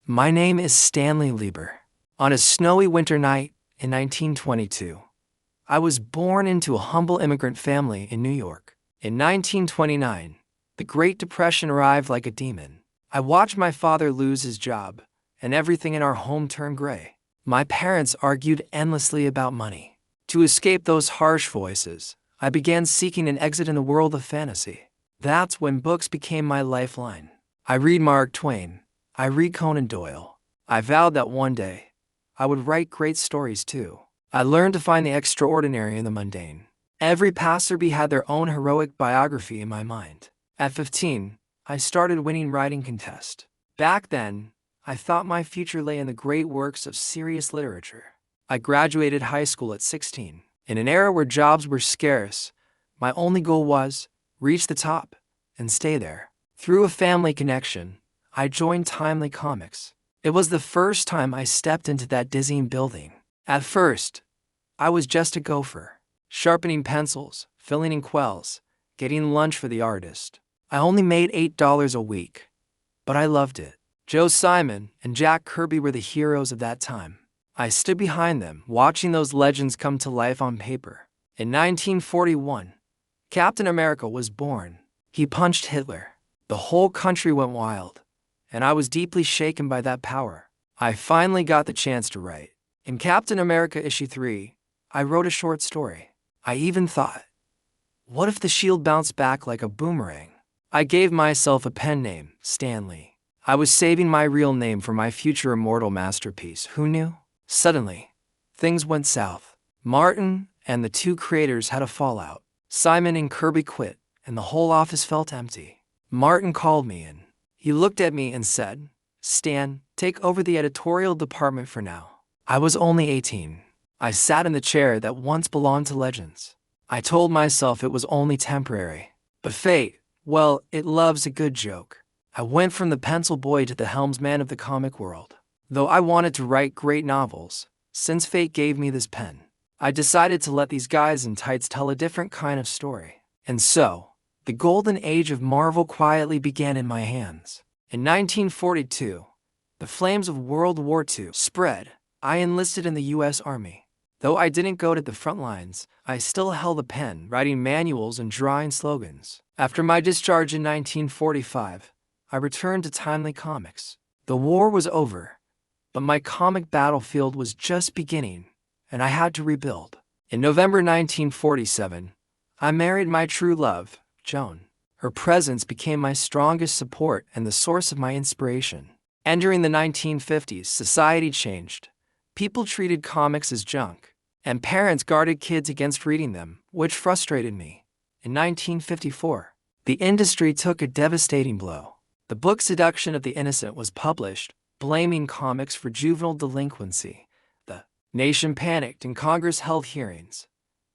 My name is Stanley Lieber. On a snowy winter night in 1922, I was born into a humble immigrant family in New York. In 1929, the Great Depression arrived like a demon. I watched my father lose his job, and everything in our home turned gray. My parents argued endlessly about money. To escape those harsh voices, I began seeking an exit in the world of fantasy. That's when books became my lifeline. I read Mark Twain. I read Conan Doyle. I vowed that one day, I would write great stories too. I learned to find the extraordinary in the mundane. Every passerby had their own heroic biography in my mind. At 15, I started winning writing contests. Back then, I thought my future lay in the great works of serious literature. I graduated high school at 16. In an era where jobs were scarce, my only goal was reach the top and stay there. Through a family connection, I joined Timely Comics. It was the first time I stepped into that dizzying building. At first, I was just a gopher, sharpening pencils, filling in quells, getting lunch for the artist. I only made $8 a week, but I loved it. Joe Simon and Jack Kirby were the heroes of that time. I stood behind them, watching those legends come to life on paper. In 1941, Captain America was born. He punched Hitler. The whole country went wild, and I was deeply shaken by that power. I finally got the chance to write. In Captain America issue 3, I wrote a short story. I even thought, what if the shield bounced back like a boomerang? I gave myself a pen name, Stanley. I was saving my real name for my future immortal masterpiece. Who knew? Suddenly, things went south. Martin and the two creators had a fallout. Simon and Kirby quit, and the whole office felt empty. Martin called me in. He looked at me and said, "Stan, take over the editorial department for now." I was only 18. I sat in the chair that once belonged to legends. I told myself it was only temporary. But fate, well, it loves a good joke. I went from the pencil boy to the helmsman of the comic world. Though I wanted to write great novels, since fate gave me this pen, I decided to let these guys in tights tell a different kind of story. And so, the golden age of Marvel quietly began in my hands. In 1942, the flames of World War II spread. I enlisted in the U.S. Army. Though I didn't go to the front lines, I still held a pen, writing manuals and drawing slogans. After my discharge in 1945, I returned to Timely Comics. The war was over, but my comic battlefield was just beginning, and I had to rebuild. In November 1947, I married my true love, Joan. Her presence became my strongest support and the source of my inspiration. Entering the 1950s, society changed. People treated comics as junk, and parents guarded kids against reading them, which frustrated me. In 1954, the industry took a devastating blow. The book Seduction of the Innocent was published, blaming comics for juvenile delinquency. The nation panicked and Congress held hearings.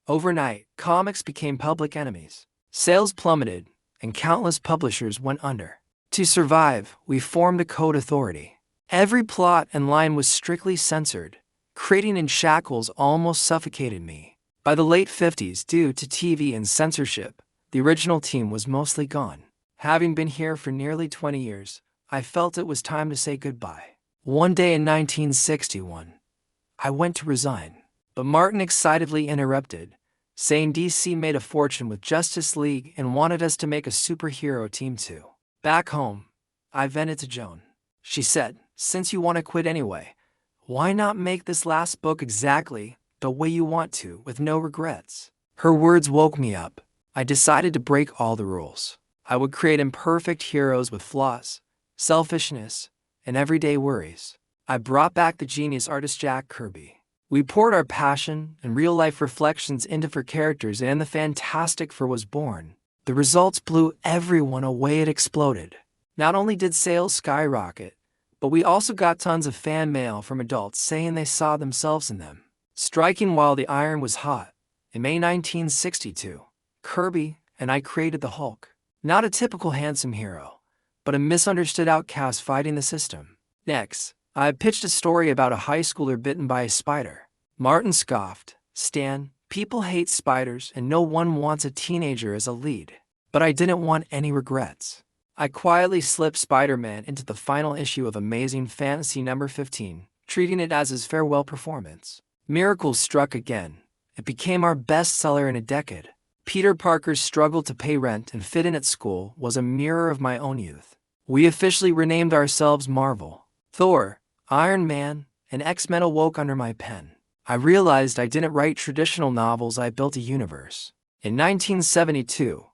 Overnight, comics became public enemies. Sales plummeted, and countless publishers went under. To survive, we formed a code authority. Every plot and line was strictly censored. Creating in shackles almost suffocated me. By the late 50s, due to TV and censorship, the original team was mostly gone. Having been here for nearly 20 years, I felt it was time to say goodbye. One day in 1961, I went to resign, but Martin excitedly interrupted, saying DC made a fortune with Justice League and wanted us to make a superhero team too. Back home, I vented to Joan. She said, "Since you want to quit anyway, why not make this last book exactly the way you want to, with no regrets?" Her words woke me up. I decided to break all the rules. I would create imperfect heroes with flaws, selfishness, and everyday worries. I brought back the genius artist Jack Kirby. We poured our passion and real-life reflections into for characters, and the Fantastic Four was born. The results blew everyone away. It exploded. Not only did sales skyrocket, but we also got tons of fan mail from adults saying they saw themselves in them. Striking while the iron was hot, in May 1962, Kirby and I created the Hulk. Not a typical handsome hero, but a misunderstood outcast fighting the system. Next, I pitched a story about a high schooler bitten by a spider. Martin scoffed, "Stan, people hate spiders and no one wants a teenager as a lead." But I didn't want any regrets. I quietly slipped Spider-Man into the final issue of Amazing Fantasy number 15, treating it as his farewell performance. Miracles struck again. It became our bestseller in a decade. Peter Parker's struggle to pay rent and fit in at school was a mirror of my own youth. We officially renamed ourselves Marvel. Thor, Iron Man, and X-Men awoke under my pen. I realized I didn't write traditional novels, I built a universe. In 1972,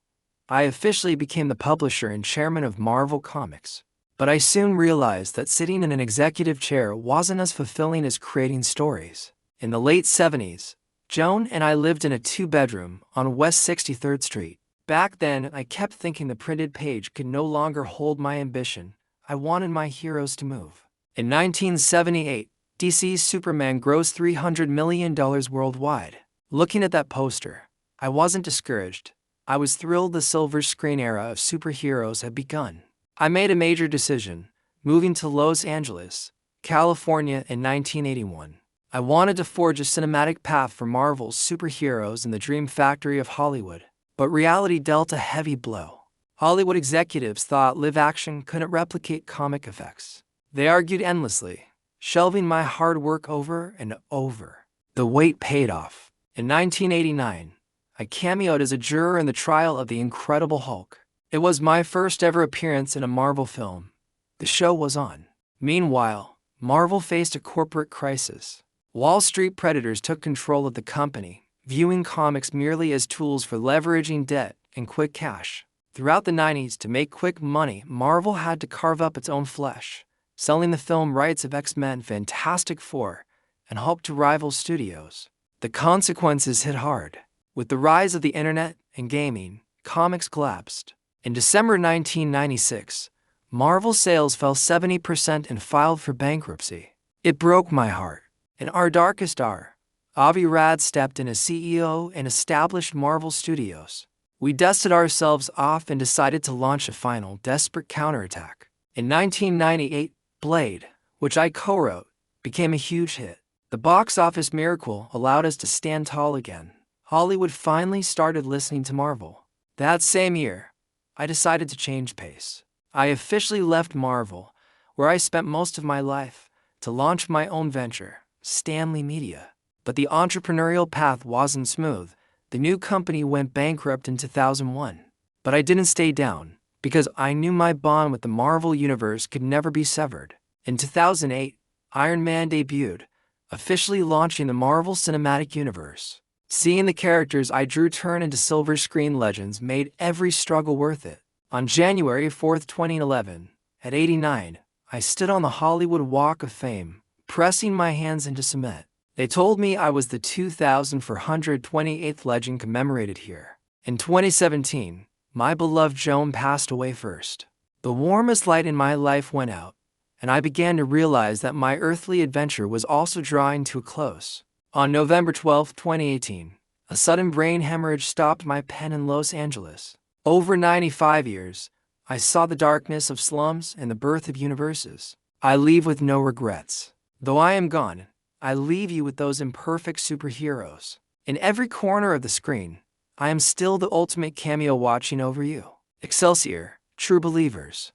I officially became the publisher and chairman of Marvel Comics. But I soon realized that sitting in an executive chair wasn't as fulfilling as creating stories. In the late 70s, Joan and I lived in a two-bedroom on West 63rd Street. Back then, I kept thinking the printed page could no longer hold my ambition. I wanted my heroes to move. In 1978, DC's Superman grossed $300 million worldwide. Looking at that poster, I wasn't discouraged. I was thrilled the silver screen era of superheroes had begun. I made a major decision, moving to Los Angeles, California in 1981. I wanted to forge a cinematic path for Marvel's superheroes in the dream factory of Hollywood. But reality dealt a heavy blow. Hollywood executives thought live action couldn't replicate comic effects. They argued endlessly, shelving my hard work over and over. The wait paid off. In 1989, I cameoed as a juror in the trial of the Incredible Hulk. It was my first ever appearance in a Marvel film. The show was on. Meanwhile, Marvel faced a corporate crisis. Wall Street predators took control of the company, viewing comics merely as tools for leveraging debt and quick cash. Throughout the 90s, to make quick money, Marvel had to carve up its own flesh, selling the film rights of X-Men, Fantastic Four, and Hulk to rival studios. The consequences hit hard. With the rise of the internet and gaming, comics collapsed. In December 1996, Marvel sales fell 70% and filed for bankruptcy. It broke my heart. In our darkest hour, Avi Arad stepped in as CEO and established Marvel Studios. We dusted ourselves off and decided to launch a final, desperate counterattack. In 1998, Blade, which I co-wrote, became a huge hit. The box office miracle allowed us to stand tall again. Hollywood finally started listening to Marvel. That same year, I decided to change pace. I officially left Marvel, where I spent most of my life, to launch my own venture, Stanley Media. But the entrepreneurial path wasn't smooth. The new company went bankrupt in 2001. But I didn't stay down, because I knew my bond with the Marvel Universe could never be severed. In 2008, Iron Man debuted, officially launching the Marvel Cinematic Universe. Seeing the characters I drew turn into silver screen legends made every struggle worth it. On January 4, 2011, at 89, I stood on the Hollywood Walk of Fame, pressing my hands into cement. They told me I was the 2,428th legend commemorated here. In 2017, my beloved Joan passed away first. The warmest light in my life went out, and I began to realize that my earthly adventure was also drawing to a close. On November 12, 2018, a sudden brain hemorrhage stopped my pen in Los Angeles. Over 95 years, I saw the darkness of slums and the birth of universes. I leave with no regrets. Though I am gone, I leave you with those imperfect superheroes. In every corner of the screen, I am still the ultimate cameo watching over you. Excelsior, true believers.